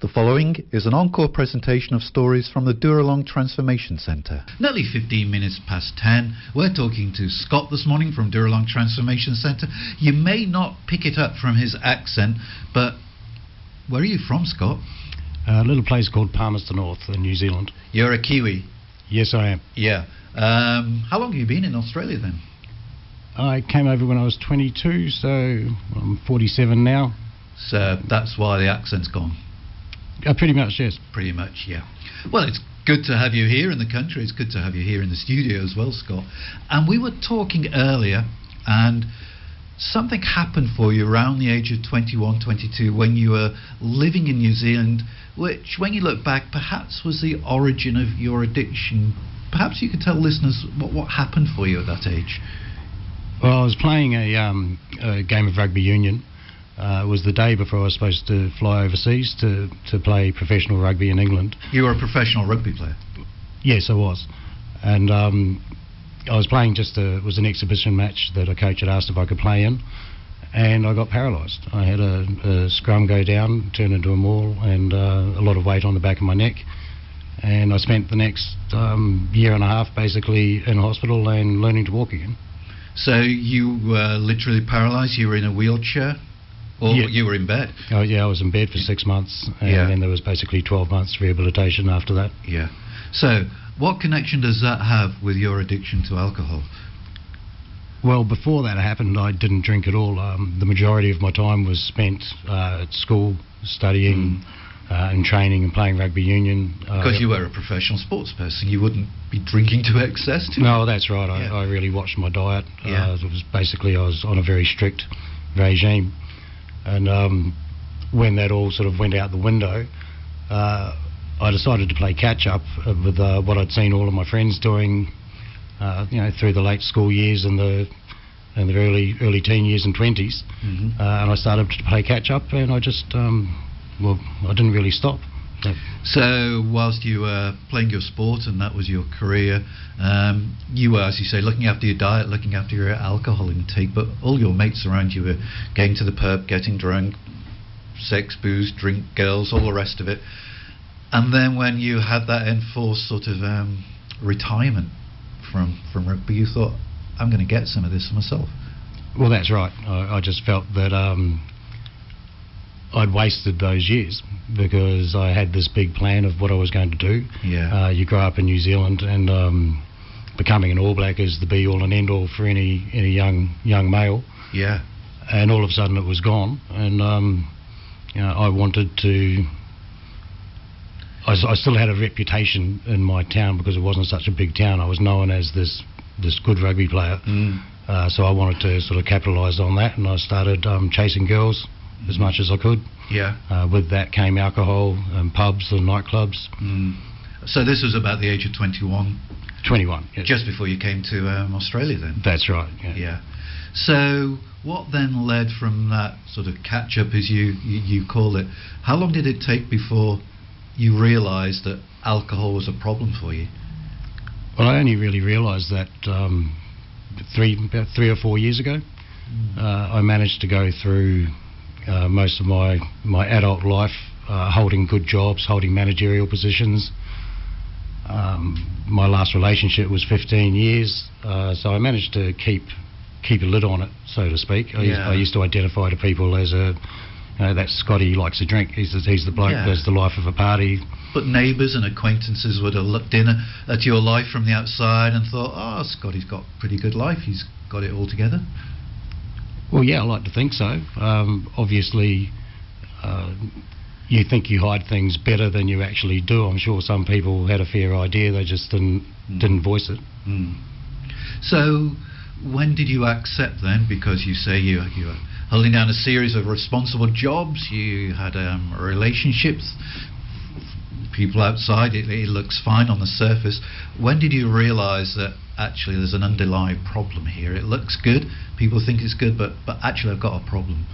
The following is an encore presentation of stories from the Dooralong Transformation Centre. Nearly 15 minutes past 10. We're talking to Scott this morning from Dooralong Transformation Centre. You may not pick it up from his accent, but where are you from, Scott? A little place called Palmerston North in New Zealand. You're a Kiwi? Yes, I am. Yeah. How long have you been in Australia then? I came over when I was 22, so I'm 47 now. So that's why the accent's gone? Pretty much, yes. Pretty much, yeah. Well, it's good to have you here in the country. It's good to have you here in the studio as well, Scott. And we were talking earlier, and something happened for you around the age of 21, 22, when you were living in New Zealand, which, when you look back, perhaps was the origin of your addiction. Perhaps you could tell listeners what happened for you at that age. Well, I was playing a game of rugby union. It was the day before I was supposed to fly overseas to play professional rugby in England. You were a professional rugby player? Yes, I was. And I was playing it was an exhibition match that a coach had asked if I could play in, and I got paralysed. I had a scrum go down, turn into a maul, and a lot of weight on the back of my neck. And I spent the next year and a half basically in hospital and learning to walk again. So you were literally paralysed? You were in a wheelchair? Or yeah. You were in bed? Oh, yeah, I was in bed for 6 months, and then there was basically 12 months rehabilitation after that. Yeah. So, what connection does that have with your addiction to alcohol? Well, before that happened, I didn't drink at all. The majority of my time was spent at school, studying and training and playing rugby union. Because you were a professional sports person, you wouldn't be drinking to excess, too? No, that's right. Yeah. I really watched my diet. Yeah. I was on a very strict regime. And when that all sort of went out the window, I decided to play catch-up with what I'd seen all of my friends doing, through the late school years and the early teen years and 20s. And I started to play catch-up, and I just, I didn't really stop. So whilst you were playing your sport and that was your career, you were, as you say, looking after your diet, looking after your alcohol intake, but all your mates around you were going to the pub, getting drunk, sex, booze, drink, girls, all the rest of it. And then when you had that enforced sort of retirement from rugby, you thought, I'm going to get some of this for myself. Well, that's right. I just felt that I'd wasted those years because I had this big plan of what I was going to do. Yeah. You grow up in New Zealand, and becoming an All Black is the be-all and end-all for any young male. Yeah. And all of a sudden it was gone, and I wanted to. I still had a reputation in my town because it wasn't such a big town. I was known as this good rugby player, so I wanted to sort of capitalise on that, and I started chasing girls as much as I could. Yeah. With that came alcohol and pubs and nightclubs. So this was about the age of 21? 21, yes. Just before you came to Australia then? That's right, yeah. Yeah. So what then led from that sort of catch-up, as you call it? How long did it take before you realised that alcohol was a problem for you? Well, I only really realised that about 3 or 4 years ago. I managed to go through most of my adult life holding good jobs, holding managerial positions. My last relationship was 15 years, so I managed to keep a lid on it, so to speak. I used to identify to people as that Scotty likes a drink. He's the bloke that's the life of a party. But neighbours and acquaintances would have looked in at your life from the outside and thought, oh, Scotty's got a pretty good life. He's got it all together. Well, yeah, I like to think so. Obviously, you think you hide things better than you actually do. I'm sure some people had a fair idea, they just didn't voice it. So, when did you accept then? Because you say you were holding down a series of responsible jobs, you had relationships, people outside, it looks fine on the surface. When did you realise that actually there's an underlying problem here? It looks good, people think it's good, but actually I've got a problem.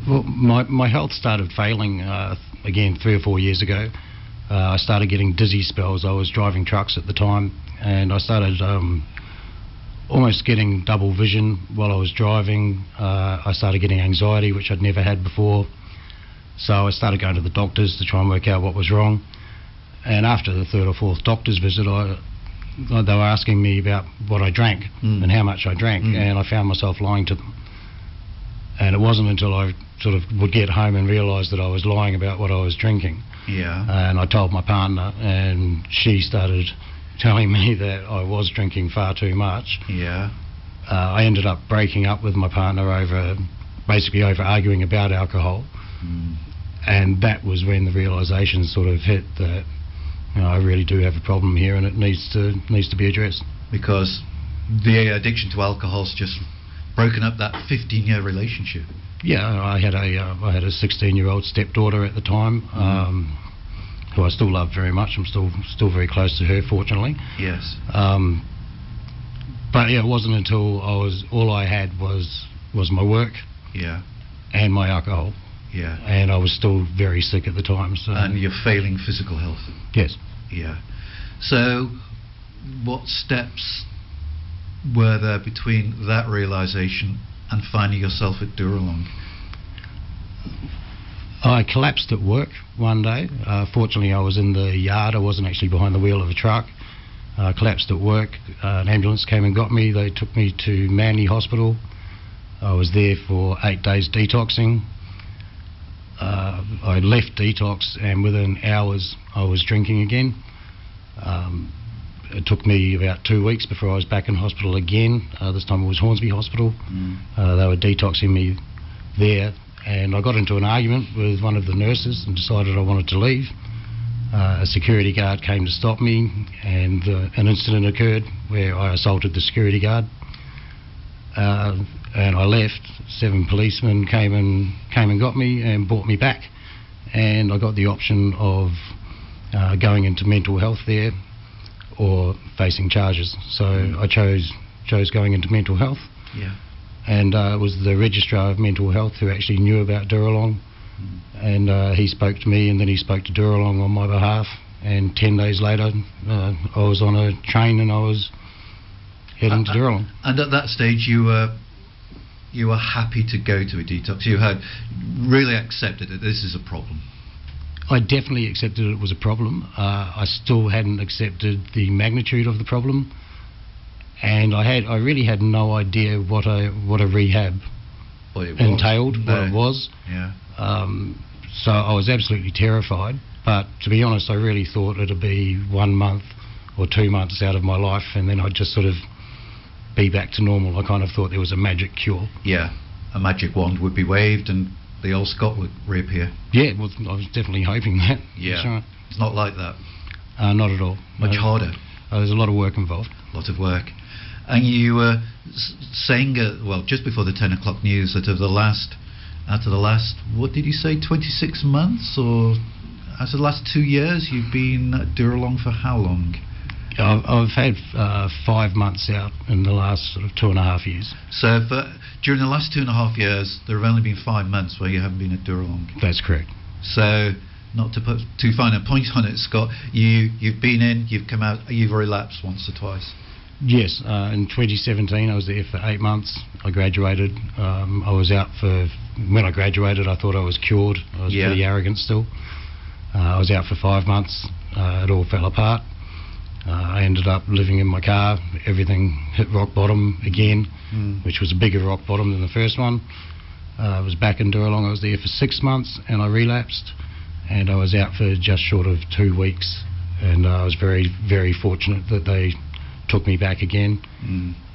Well, my health started failing again 3 or 4 years ago. I started getting dizzy spells. I was driving trucks at the time, and I started almost getting double vision while I was driving. I started getting anxiety, which I'd never had before. So I started going to the doctors to try and work out what was wrong. And after the third or fourth doctor's visit, they were asking me about what I drank and how much I drank, and I found myself lying to them. And it wasn't until I sort of would get home and realise that I was lying about what I was drinking. Yeah. And I told my partner, and she started telling me that I was drinking far too much. Yeah. I ended up breaking up with my partner over arguing about alcohol. And that was when the realisation sort of hit that, you know, I really do have a problem here, and it needs to be addressed. Because the addiction to alcohol's just broken up that 15-year relationship. Yeah, I had a 16-year-old stepdaughter at the time, who I still love very much. I'm still very close to her, fortunately. Yes. But yeah, it wasn't until all I had was my work. Yeah. And my alcohol. Yeah. And I was still very sick at the time. So. And you're failing physical health. Yes. Yeah. So, what steps were there between that realisation and finding yourself at Dooralong? I collapsed at work one day. Fortunately, I was in the yard. I wasn't actually behind the wheel of a truck. I collapsed at work. An ambulance came and got me. They took me to Manly Hospital. I was there for 8 days detoxing. I left detox, and within hours I was drinking again. It took me about 2 weeks before I was back in hospital again. This time it was Hornsby Hospital. They were detoxing me there, and I got into an argument with one of the nurses and decided I wanted to leave. A security guard came to stop me, and an incident occurred where I assaulted the security guard. And I left. 7 policemen came and got me and brought me back, and I got the option of going into mental health there or facing charges. So I chose going into mental health. Yeah. And it was the registrar of mental health who actually knew about Dooralong, and he spoke to me, and then he spoke to Dooralong on my behalf, and 10 days later I was on a train and I was heading to Dooralong. And at that stage you were happy to go to a detox. You had really accepted that this is a problem. I definitely accepted it was a problem. I still hadn't accepted the magnitude of the problem, and I really had no idea what a rehab entailed, what it was. Yeah. So I was absolutely terrified. But to be honest, I really thought it'd be 1 month or 2 months out of my life, and then I'd just sort of be back to normal. I kind of thought there was a magic cure. Yeah, a magic wand would be waved and the old Scot would reappear. Yeah, well, I was definitely hoping that. Yeah, right. It's not like that. Not at all. Much harder. There's a lot of work involved. A lot of work. And you were saying, well, just before the 10 o'clock news, that out of the last, what did you say, 26 months, or out of the last 2 years, you've been at Dooralong for how long? I've had 5 months out in the last sort of 2.5 years. So during the last 2.5 years, there have only been 5 months where you haven't been at Dooralong. That's correct. So, not to put too fine a point on it, Scott, you've been in, you've come out, you've relapsed once or twice. Yes, in 2017 I was there for 8 months. I graduated. I was out when I graduated I thought I was cured. I was pretty arrogant still. I was out for 5 months. It all fell apart. I ended up living in my car. Everything hit rock bottom again, which was a bigger rock bottom than the first one. I was back in Dooralong. I was there for 6 months and I relapsed, and I was out for just short of 2 weeks, and I was very, very fortunate that they took me back again,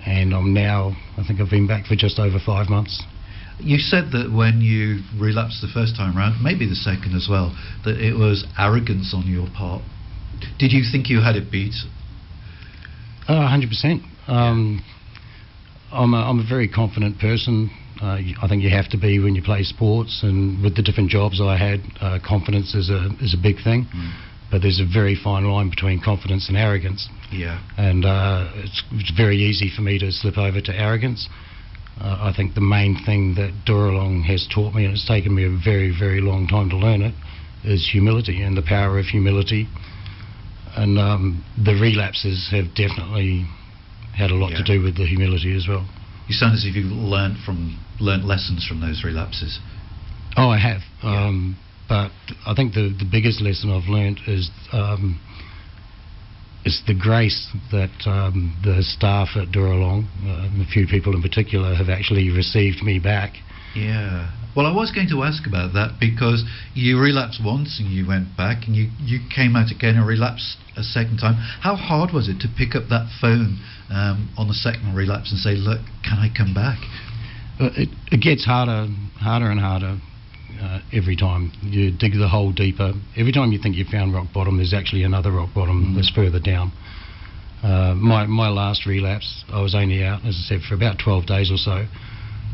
and I think I've been back for just over 5 months. You said that when you relapsed the first time round, maybe the second as well, that it was arrogance on your part. Did you think you had it beat? 100%. I'm a very confident person. I think you have to be when you play sports, and with the different jobs I had, confidence is a big thing. But there's a very fine line between confidence and arrogance. Yeah. And it's very easy for me to slip over to arrogance. I think the main thing that Dooralong has taught me, and it's taken me a very, very long time to learn it, is humility and the power of humility. And the relapses have definitely had a lot to do with the humility as well. You sound as if you've learnt lessons from those relapses. Oh, I have. but I think the biggest lesson I've learnt is the grace that the staff at Dooralong, a few people in particular, have actually received me back. Yeah. Well, I was going to ask about that, because you relapsed once and you went back, and you came out again and relapsed a second time. How hard was it to pick up that phone on the second relapse and say, look, can I come back? It gets harder and harder every time you dig the hole deeper. Every time you think you've found rock bottom, there's actually another rock bottom that's further down. My last relapse, I was only out, as I said, for about 12 days or so.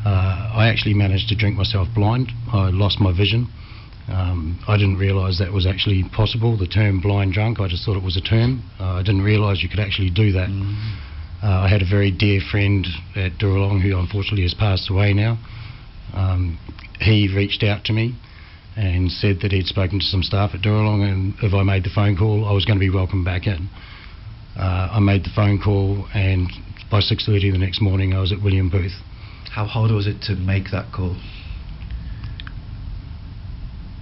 I actually managed to drink myself blind. I lost my vision. I didn't realise that was actually possible, the term blind drunk. I just thought it was a term. I didn't realise you could actually do that. I had a very dear friend at Dooralong who unfortunately has passed away now. He reached out to me and said that he'd spoken to some staff at Dooralong, and if I made the phone call, I was going to be welcomed back in. I made the phone call, and by 6:30 the next morning I was at William Booth. How hard was it to make that call?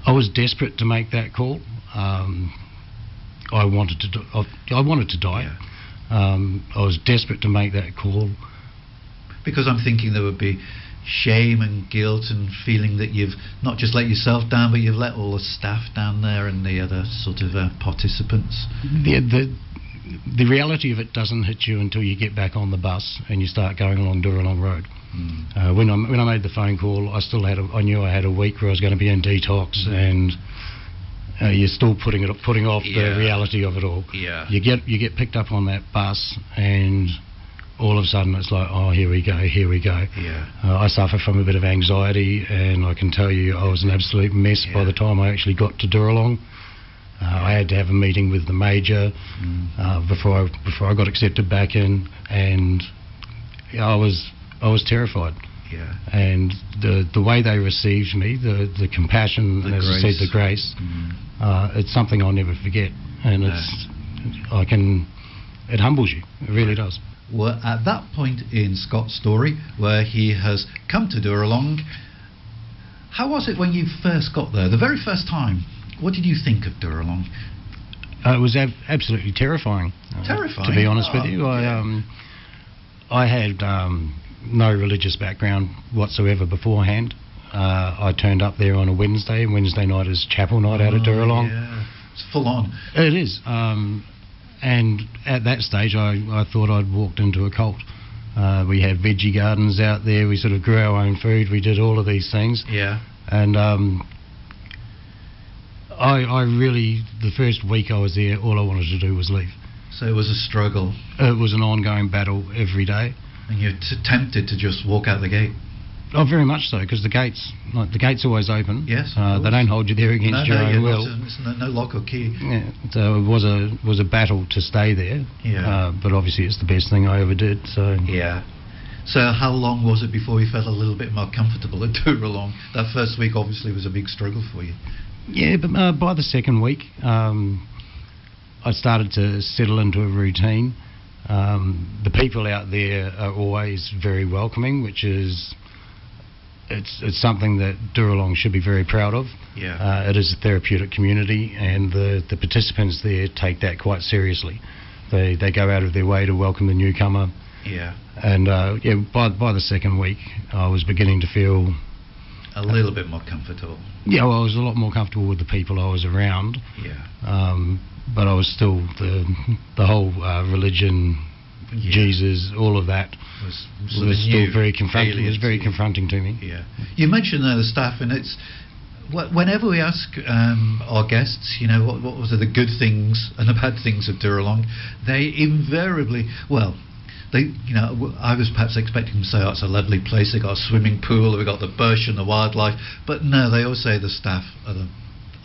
I was desperate to make that call. I wanted to die. Yeah. I was desperate to make that call. Because I'm thinking there would be shame and guilt and feeling that you've not just let yourself down, but you've let all the staff down there and the other sort of participants. The reality of it doesn't hit you until you get back on the bus and you start going along Dooralong Road. When I made the phone call, I knew I had a week where I was going to be in detox, and you're still putting off the reality of it all. Yeah. You get picked up on that bus, and all of a sudden it's like, oh, here we go. Yeah. I suffer from a bit of anxiety, and I can tell you I was an absolute mess by the time I actually got to Dooralong. I had to have a meeting with the major before I got accepted back in, and I was terrified. Yeah. And the way they received me, the compassion, and as I said, the grace, it's something I'll never forget. And it humbles you. It really does. Well, at that point in Scott's story, where he has come to Dooralong, how was it when you first got there, the very first time? What did you think of Dooralong? It was absolutely terrifying. Terrifying? To be honest with you. I had no religious background whatsoever beforehand. I turned up there on a Wednesday. Wednesday night is chapel night out at Dooralong. Yeah. It's full on. It is. And at that stage, I thought I'd walked into a cult. We had veggie gardens out there. We sort of grew our own food. We did all of these things. Yeah. And I really, the first week I was there, all I wanted to do was leave. So it was a struggle. It was an ongoing battle every day. And you're tempted to just walk out the gate. Oh, very much so, because the gate's always open. Yes. They don't hold you there against your own will. No lock or key. Yeah, so it was a battle to stay there. Yeah. But obviously it's the best thing I ever did. So. Yeah. So how long was it before you felt a little bit more comfortable at Dooralong? That first week obviously was a big struggle for you. Yeah, but by the second week, I started to settle into a routine. The people out there are always very welcoming, which is it's something that Dooralong should be very proud of. Yeah. It is a therapeutic community, and the participants there take that quite seriously. They go out of their way to welcome the newcomer. Yeah. And by the second week, I was beginning to feel a little bit more comfortable. Yeah, well, I was a lot more comfortable with the people I was around. Yeah. But I was still the whole religion, Jesus, all of that was still very confronting. It was very confronting to me. Yeah. You mentioned the staff, and it's whenever we ask our guests, what was the good things and the bad things of Dooralong, they invariably, I was perhaps expecting them to say, oh, it's a lovely place, they got a swimming pool, we got the bush and the wildlife, but no, they always say the staff are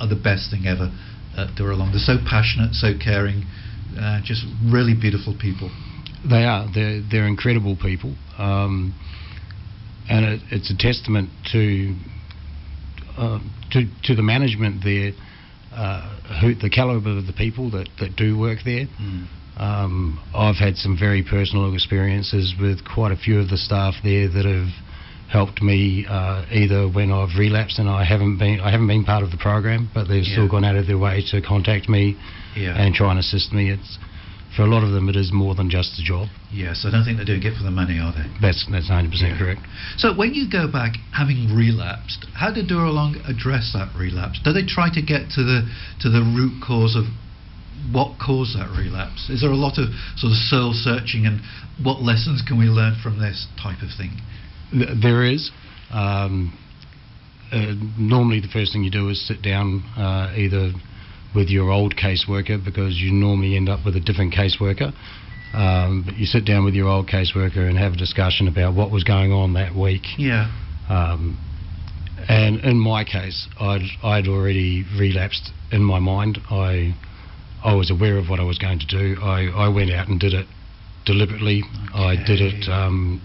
the best thing ever at Dooralong. They're so passionate, so caring, just really beautiful people. They are. They're incredible people, and it's a testament to the management there, the calibre of the people that do work there. I've had some very personal experiences with quite a few of the staff there that have helped me either when I've relapsed and I haven't been part of the program, but they've still gone out of their way to contact me and try and assist me. It's, for a lot of them, it is more than just a job. Yes, I don't think they're doing it for the money, are they? That's 100% correct. So when you go back, having relapsed, how did Dooralong address that relapse? Do they try to get to the root cause of what caused that relapse? Is there a lot of sort of soul searching, and what lessons can we learn from this type of thing? There is. Normally the first thing you do is sit down either with your old caseworker, because you normally end up with a different caseworker. But you sit down with your old caseworker and have a discussion about what was going on that week. Yeah. And in my case, I'd already relapsed in my mind. I was aware of what I was going to do. I went out and did it deliberately. Okay. I did it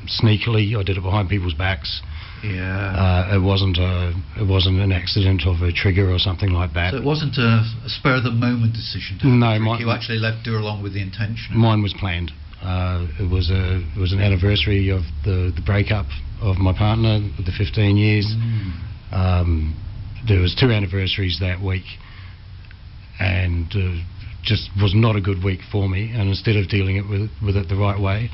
sneakily. I did it behind people's backs. Yeah. It wasn't an accident of a trigger or something like that. So it wasn't a spur of the moment decision. You actually left Dooralong with the intention. Mine was planned. It was an anniversary of the breakup of my partner, the 15 years. There was 2 anniversaries that week, and just was not a good week for me. And instead of dealing with it the right way,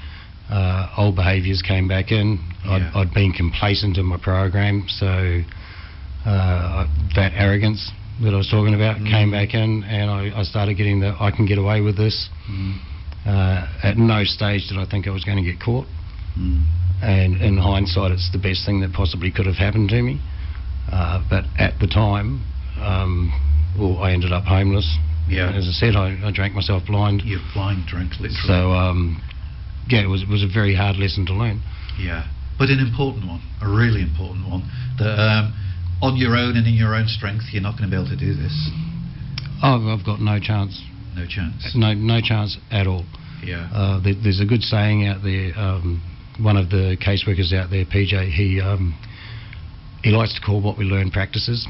old behaviours came back in. I'd been complacent in my program, so that arrogance that I was talking about came back in, and I started getting the I can get away with this. At no stage did I think I was going to get caught, and in hindsight it's the best thing that possibly could have happened to me. But at the time, I ended up homeless. Yeah. As I said, I drank myself blind. You're blind drunk, literally. So it was a very hard lesson to learn. Yeah, but an important one, a really important one. That on your own and in your own strength, you're not going to be able to do this. Oh, I've got no chance. No chance. No chance at all. Yeah. There's a good saying out there. One of the caseworkers out there, PJ, he likes to call what we learn practices.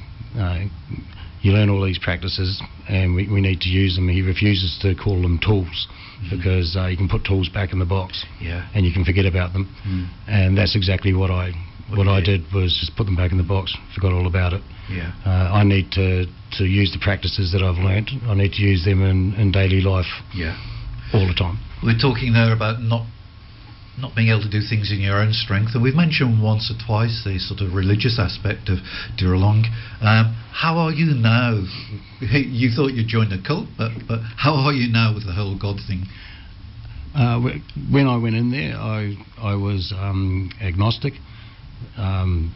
You learn all these practices, and we need to use them. He refuses to call them tools, because you can put tools back in the box, and you can forget about them. And that's exactly what I did, was just put them back in the box, forgot all about it. Yeah. I need to use the practices that I've learned. I need to use them in daily life. Yeah. All the time. We're talking there about not being able to do things in your own strength, and we've mentioned once or twice the sort of religious aspect of Dooralong. How are you now? You thought you joined a cult, but how are you now with the whole God thing? When I went in there, I was agnostic. I'd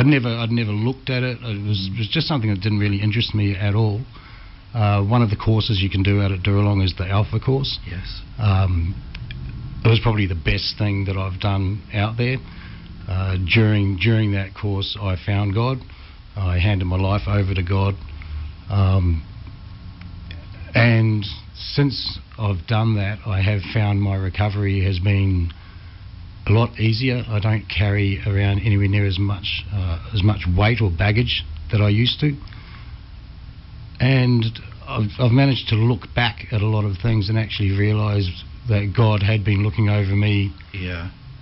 never looked at it. It was just something that didn't really interest me at all. One of the courses you can do out at Dooralong is the Alpha course. Yes. It was probably the best thing that I've done out there. During that course, I found God. I handed my life over to God. And since I've done that, I have found my recovery has been a lot easier. I don't carry around anywhere near as much weight or baggage that I used to. And I've managed to look back at a lot of things and actually realise that God had been looking over me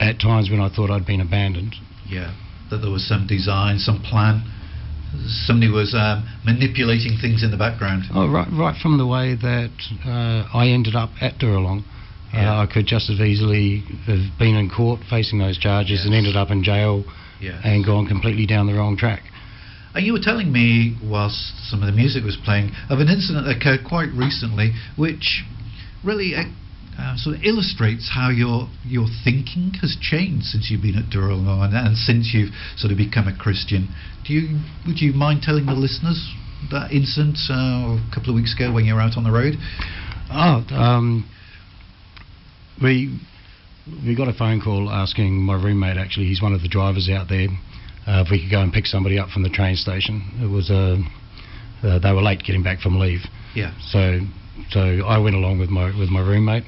at times when I thought I'd been abandoned. Yeah, that there was some design, some plan. Somebody was manipulating things in the background. Oh, right from the way that I ended up at Dooralong. I could just as easily have been in court facing those charges and ended up in jail and gone completely down the wrong track. And you were telling me, whilst some of the music was playing, of an incident that occurred quite recently, which really sort of illustrates how your thinking has changed since you've been at Dooralong and since you've sort of become a Christian. Would you mind telling the listeners that incident a couple of weeks ago when you were out on the road? We got a phone call asking my roommate, actually, he's one of the drivers out there, if we could go and pick somebody up from the train station. It was they were late getting back from leave. Yeah. So I went along with my roommate,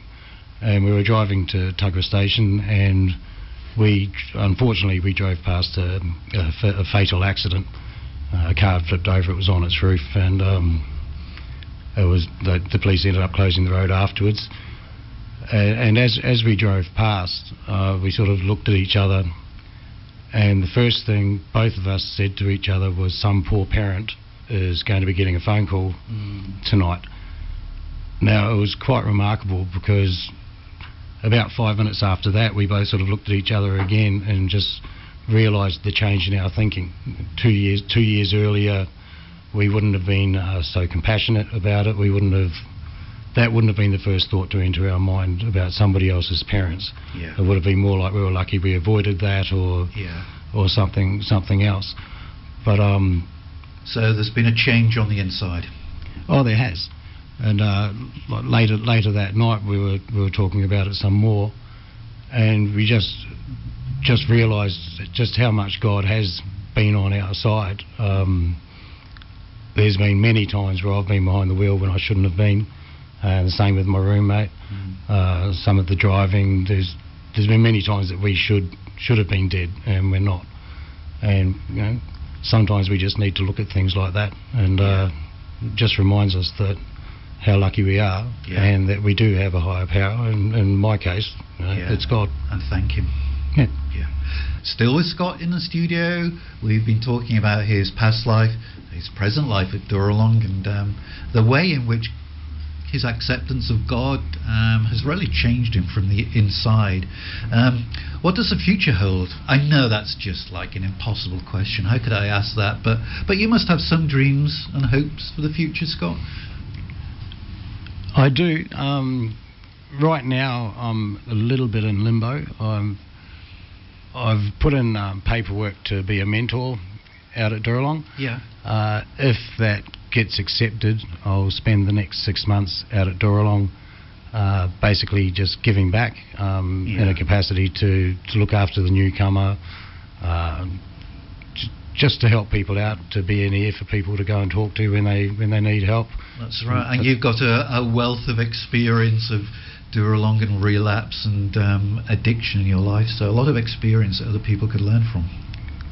and we were driving to Tuggerah Station, and unfortunately we drove past a fatal accident. A car flipped over. It was on its roof, and the police ended up closing the road afterwards. And as we drove past, we sort of looked at each other, And the first thing both of us said to each other was, some poor parent is going to be getting a phone call tonight. Now, it was quite remarkable because about 5 minutes after that, we both sort of looked at each other again and just realised the change in our thinking. 2 years earlier, we wouldn't have been so compassionate about it. That wouldn't have been the first thought to enter our mind about somebody else's parents. Yeah. It would have been more like we were lucky we avoided that, or something else. But so there's been a change on the inside. Oh, there has. And later that night, we were talking about it some more, and we just realised just how much God has been on our side. There's been many times where I've been behind the wheel when I shouldn't have been. The same with my roommate. Some of the driving, there's been many times that we should have been dead and we're not. And sometimes we just need to look at things like that, and it just reminds us that how lucky we are, and that we do have a higher power. And in my case, it's God. And thank Him. Yeah. Still with Scott in the studio, we've been talking about his past life, his present life at Dooralong, and the way in which his acceptance of God has really changed him from the inside. What does the future hold? I know that's just like an impossible question. How could I ask that? But you must have some dreams and hopes for the future, Scott. I do. Right now, I'm a little bit in limbo. I've put in paperwork to be a mentor out at Dooralong. Yeah. If that gets accepted, I'll spend the next 6 months out at Dooralong, basically just giving back in a capacity to look after the newcomer, just to help people out, to be an ear for people to go and talk to when they need help. That's right. And you've got a wealth of experience of Dooralong and relapse and addiction in your life, so a lot of experience that other people could learn from.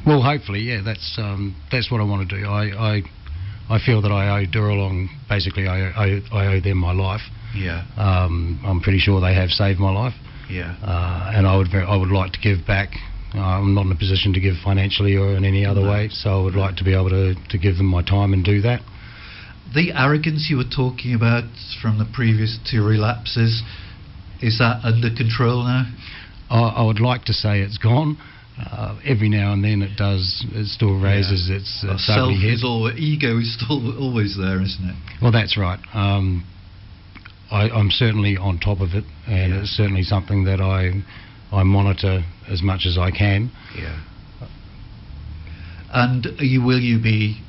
Well, hopefully, yeah. That's what I want to do. I feel that I owe Dooralong, basically I owe them my life. Yeah. I'm pretty sure they have saved my life. Yeah. And I would like to give back. I'm not in a position to give financially or in any other way, so I would like to be able to give them my time and do that. The arrogance you were talking about from the previous 2 relapses, is that under control now? I would like to say it's gone. Every now and then it still raises its ugly head. Ego is still always there, isn't it? Well, that's right. I'm certainly on top of it, and it's certainly something that I monitor as much as I can. Yeah. And will you be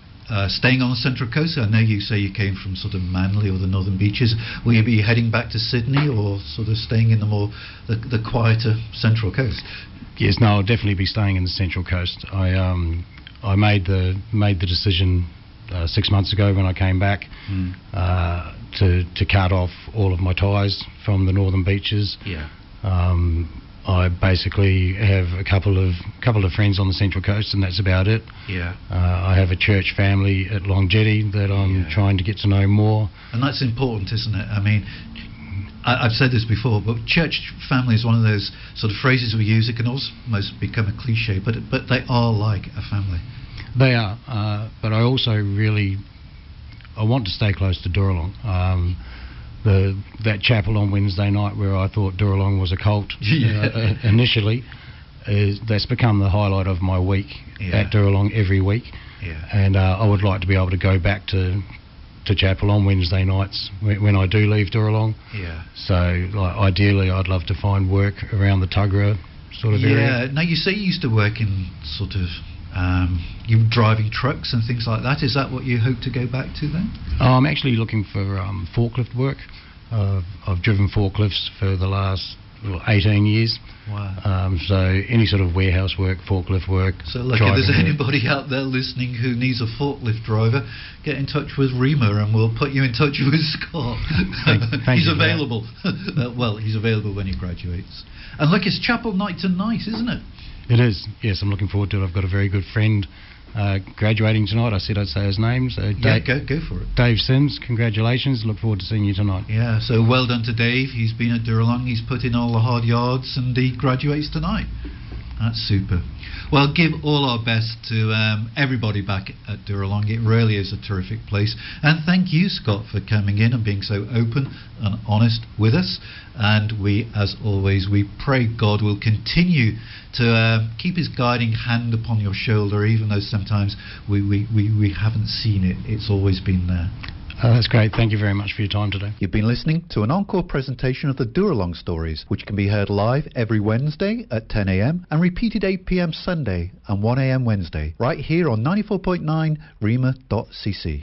staying on the Central Coast? I know you say you came from sort of Manly or the Northern Beaches. Will you be heading back to Sydney, or sort of staying in the quieter Central Coast? Yes, no, I'll definitely be staying in the Central Coast. I made the decision 6 months ago when I came back to cut off all of my ties from the Northern Beaches. Yeah. I basically have a couple of friends on the Central Coast, and that's about it. Yeah. I have a church family at Long Jetty that I'm trying to get to know more. And that's important, isn't it? I mean, I've said this before, but church family is one of those sort of phrases we use. It can almost become a cliche, but they are like a family. They are, but I also I want to stay close to Dooralong. That chapel on Wednesday night where I thought Dooralong was a cult initially, that's become the highlight of my week at Dooralong every week. Yeah. And I would like to be able to go back to chapel on Wednesday nights when I do leave Dooralong. Yeah. So ideally I'd love to find work around the Tuggerah sort of area. Yeah. Now you say you used to work in sort of you were driving trucks and things like that. Is that what you hope to go back to then? I'm actually looking for forklift work. I've driven forklifts for the last 18 years. Wow. So any sort of warehouse work, forklift work. So look, if there's anybody out there listening who needs a forklift driver, get in touch with Rima and we'll put you in touch with Scott. Thank He's you available. Well, he's available when he graduates. And look, it's chapel night tonight, isn't it? It is, yes. I'm looking forward to it. I've got a very good friend graduating tonight. I said I'd say his name. So go for it. Dave Sims, congratulations. Look forward to seeing you tonight. Yeah, so well done to Dave. He's been at Dooralong. He's put in all the hard yards and he graduates tonight. That's super. Well, give all our best to everybody back at Dooralong. It really is a terrific place. And thank you, Scott, for coming in and being so open and honest with us. And we, as always, we pray God will continue to keep his guiding hand upon your shoulder, even though sometimes we haven't seen it. It's always been there. That's great. Thank you very much for your time today. You've been listening to an encore presentation of the Dooralong stories, which can be heard live every Wednesday at 10 a.m. and repeated 8 p.m. Sunday and 1 a.m. Wednesday, right here on 94.9 rema.cc.